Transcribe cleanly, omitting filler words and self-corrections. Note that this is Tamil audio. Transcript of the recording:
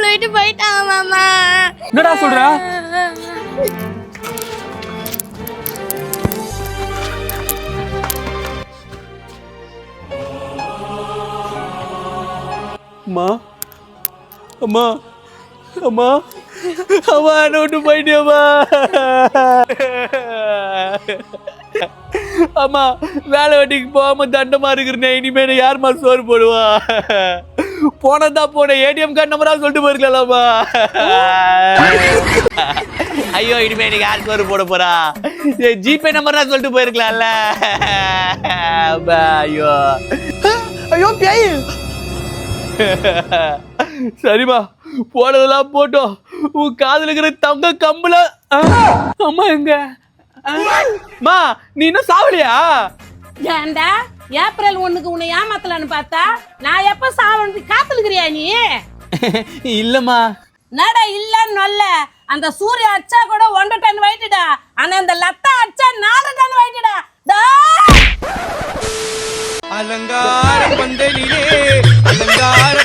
நம்மளை விட்டு போயிட்டாங்க மாமா. என்னடா சொல்ற? அம்மா அம்மா அம்மா அம்மா என்ன விட்டு போயிட்டியம்மா. அம்மா வேலை வெட்டிக்கு போகாம தண்டமா இருக்கிறேன். இனிமே யாருமா சோறு போடுவா? போனதா போன ஏடிஎம் கார்டு நம்பரா சொல்லிட்டு போயிருக்கலாமா? ஐயோ இனிமே எனக்கு யார் சோறு போட போறா? ஜிபே நம்பர் தான் சொல்லிட்டு போயிருக்கலாம்ல. ஐயோ ஐயோ பேய். சரிம்மா போனதெல்லாம் போட்டோம். உன் காதுல இருக்கிற தங்க கம்புல அம்மா எங்க? மா நீ இன்னும் சாவலியா? ஏண்டா ஏப்ரல் 1க்கு உன்னை ஏமாத்தலான்னு பார்த்தா நான் எப்ப சாவன்னு காத்துலுக்கிறியா நீ? இல்லம்மா. நடா இல்லன்னு நல்ல அந்த சூரிய அச்சா கூட 1 டன் வெயிட்டுடா. ஆனா அந்த லத்தா அச்சா 4 டன் வெயிட்டுடா. அலங்கார பந்தலிலே அலங்கார